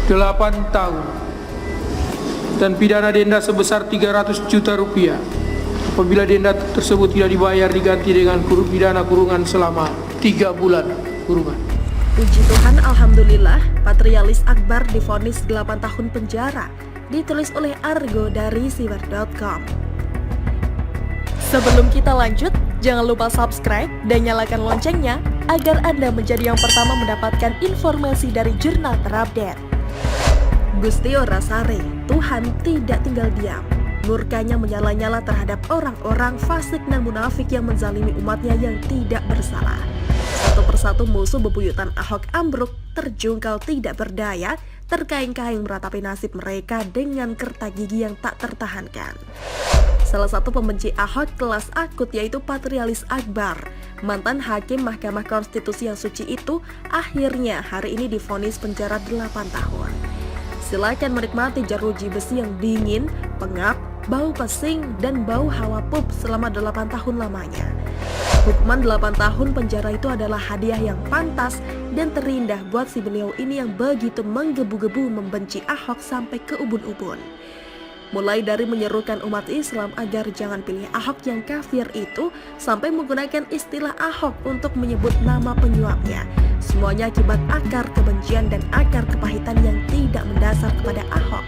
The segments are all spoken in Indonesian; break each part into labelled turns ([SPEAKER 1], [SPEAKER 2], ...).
[SPEAKER 1] 8 tahun dan pidana denda sebesar 300 juta rupiah. Apabila denda tersebut tidak dibayar, diganti dengan pidana kurungan selama 3 bulan kurungan.
[SPEAKER 2] Puji Tuhan, alhamdulillah, Patrialis Akbar divonis 8 tahun penjara. Ditulis oleh Argo dari siber.com. Sebelum kita lanjut, jangan lupa subscribe dan nyalakan loncengnya agar Anda menjadi yang pertama mendapatkan informasi dari jurnal terupdate. Gusti Ora Sare, Tuhan tidak tinggal diam. Murkanya menyala-nyala terhadap orang-orang fasik dan munafik yang menzalimi umatnya yang tidak bersalah. Satu persatu musuh bebuyutan Ahok ambruk, terjungkal tidak berdaya, terkaing-kaing meratapi nasib mereka dengan kerta gigi yang tak tertahankan. Salah satu pembenci Ahok kelas akut yaitu Patrialis Akbar, mantan hakim Mahkamah Konstitusi yang suci itu, akhirnya hari ini divonis penjara 8 tahun. Silakan menikmati jeruji besi yang dingin, pengap, bau pesing, dan bau hawa pup selama 8 tahun lamanya. Hukuman 8 tahun penjara itu adalah hadiah yang pantas dan terindah buat si beliau ini yang begitu menggebu-gebu membenci Ahok sampai ke ubun-ubun. Mulai dari menyerukan umat Islam agar jangan pilih Ahok yang kafir itu, sampai menggunakan istilah Ahok untuk menyebut nama penyuapnya. Semuanya akibat akar kebencian dan akar kepahitan yang tidak mendasar kepada Ahok.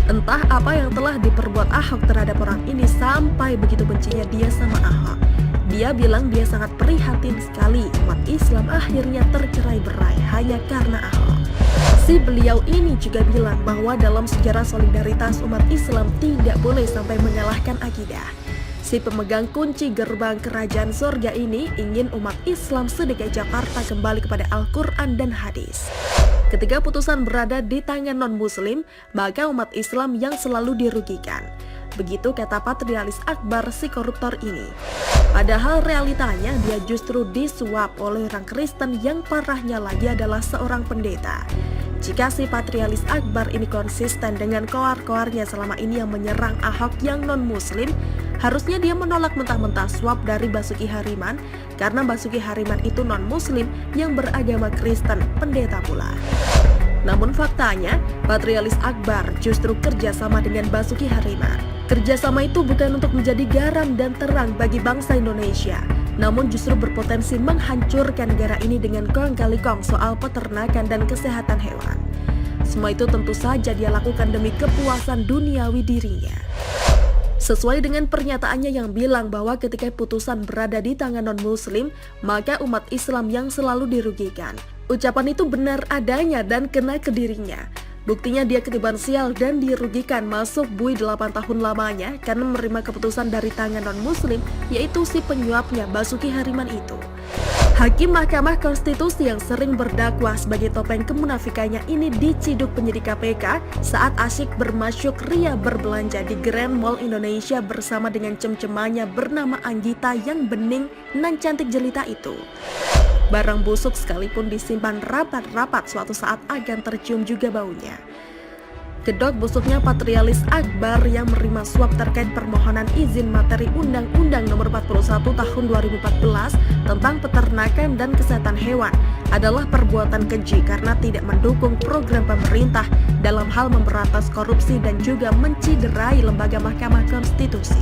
[SPEAKER 2] Entah apa yang telah diperbuat Ahok terhadap orang ini sampai begitu bencinya dia sama Ahok. Dia bilang dia sangat prihatin sekali umat Islam akhirnya tercerai-berai hanya karena Ahok. Si beliau ini juga bilang bahwa dalam sejarah solidaritas umat Islam tidak boleh sampai menyalahkan akidah. Si pemegang kunci gerbang kerajaan surga ini ingin umat Islam se-DKI Jakarta kembali kepada Al-Quran dan hadis. Ketika putusan berada di tangan non-muslim, maka umat Islam yang selalu dirugikan. Begitu kata Patrialis Akbar si koruptor ini. Padahal realitanya dia justru disuap oleh orang Kristen yang parahnya lagi adalah seorang pendeta. Jika si Patrialis Akbar ini konsisten dengan koar-koarnya selama ini yang menyerang Ahok yang non-muslim, harusnya dia menolak mentah-mentah suap dari Basuki Hariman, karena Basuki Hariman itu non-muslim yang beragama Kristen, pendeta pula. Namun faktanya, Patrialis Akbar justru kerjasama dengan Basuki Hariman. Kerjasama itu bukan untuk menjadi garam dan terang bagi bangsa Indonesia, namun justru berpotensi menghancurkan negara ini dengan kong-kali kong soal peternakan dan kesehatan hewan. Semua itu tentu saja dia lakukan demi kepuasan duniawi dirinya. Sesuai dengan pernyataannya yang bilang bahwa ketika putusan berada di tangan non-muslim, maka umat Islam yang selalu dirugikan. Ucapan itu benar adanya dan kena ke dirinya. Buktinya dia ketiban sial dan dirugikan masuk bui 8 tahun lamanya karena menerima keputusan dari tangan non-muslim, yaitu si penyuapnya Basuki Hariman itu. Hakim Mahkamah Konstitusi yang sering berdakwah sebagai topeng kemunafikannya ini diciduk penyidik KPK saat asyik bermasyuk ria berbelanja di Grand Mall Indonesia bersama dengan cem-cemannya bernama Anggita yang bening nan cantik jelita itu. Barang busuk sekalipun disimpan rapat-rapat suatu saat akan tercium juga baunya. Kedok busuknya Patrialis Akbar yang menerima suap terkait permohonan izin materi Undang-Undang Nomor 41 Tahun 2014 tentang peternakan dan kesehatan hewan adalah perbuatan keji karena tidak mendukung program pemerintah dalam hal memberantas korupsi dan juga menciderai lembaga Mahkamah Konstitusi.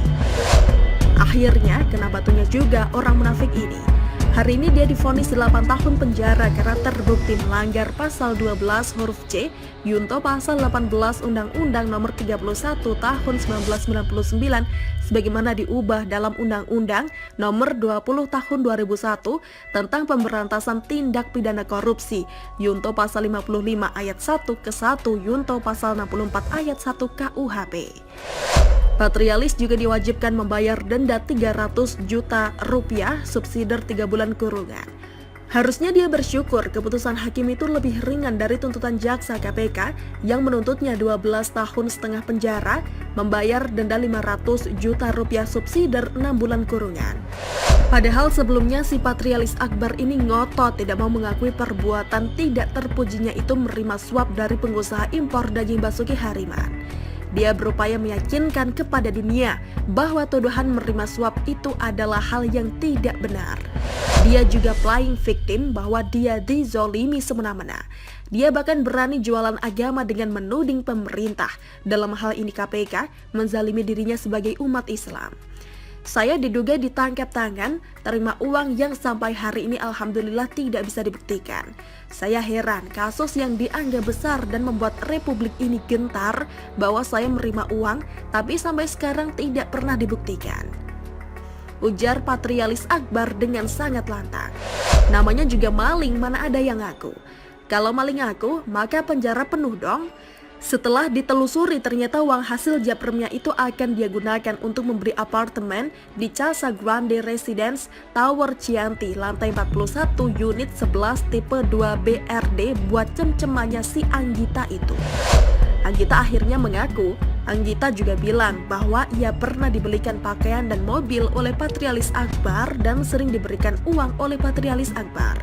[SPEAKER 2] Akhirnya kena batunya juga orang munafik ini. Hari ini dia divonis 8 tahun penjara karena terbukti melanggar pasal 12 huruf C, Yunto pasal 18 Undang-Undang Nomor 31 Tahun 1999 sebagaimana diubah dalam Undang-Undang Nomor 20 Tahun 2001 tentang pemberantasan tindak pidana korupsi, Yunto pasal 55 ayat 1 ke 1, Yunto pasal 64 ayat 1 KUHP. Patrialis juga diwajibkan membayar denda 300 juta rupiah subsidi 3 bulan kurungan. Harusnya dia bersyukur keputusan hakim itu lebih ringan dari tuntutan jaksa KPK yang menuntutnya 12,5 tahun penjara, membayar denda 500 juta rupiah subsidi 6 bulan kurungan. Padahal sebelumnya si Patrialis Akbar ini ngotot tidak mau mengakui perbuatan tidak terpujinya itu menerima suap dari pengusaha impor daging Basuki Hariman. Dia berupaya meyakinkan kepada dunia bahwa tuduhan menerima suap itu adalah hal yang tidak benar. Dia juga playing victim bahwa dia dizolimi semena-mena. Dia bahkan berani jualan agama dengan menuding pemerintah, dalam hal ini KPK, menzalimi dirinya sebagai umat Islam. Saya diduga ditangkap tangan, terima uang yang sampai hari ini alhamdulillah tidak bisa dibuktikan. Saya heran kasus yang dianggap besar dan membuat republik ini gentar bahwa saya menerima uang tapi sampai sekarang tidak pernah dibuktikan. Ujar Patrialis Akbar dengan sangat lantang. Namanya juga maling, mana ada yang ngaku. Kalau maling ngaku, maka penjara penuh dong. Setelah ditelusuri, ternyata uang hasil japremnya itu akan dia gunakan untuk memberi apartemen di Casa Grande Residence Tower Chianti, lantai 41, unit 11, tipe 2 BRD buat cem-cemannya si Anggita itu. Anggita akhirnya mengaku, Anggita juga bilang bahwa ia pernah dibelikan pakaian dan mobil oleh Patrialis Akbar dan sering diberikan uang oleh Patrialis Akbar.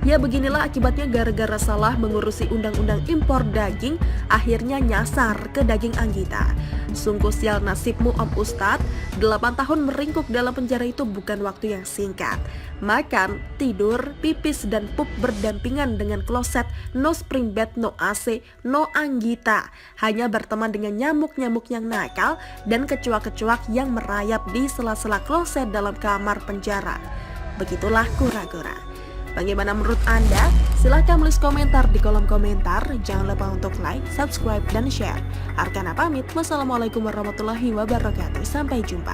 [SPEAKER 2] Ya beginilah akibatnya gara-gara salah mengurusi undang-undang impor daging, akhirnya nyasar ke daging Anggita. Sungguh sial nasibmu Om Ustadz, 8 tahun meringkuk dalam penjara itu bukan waktu yang singkat. Makan, tidur, pipis, dan pup berdampingan dengan kloset, no spring bed, no AC, no Anggita. Hanya berteman dengan nyamuk-nyamuk yang nakal dan kecoak-kecoak yang merayap di sela-sela kloset dalam kamar penjara. Begitulah kura-kura. Bagaimana menurut Anda? Silahkan tulis komentar di kolom komentar. Jangan lupa untuk like, subscribe, dan share. Arkana pamit. Wassalamualaikum warahmatullahi wabarakatuh. Sampai jumpa.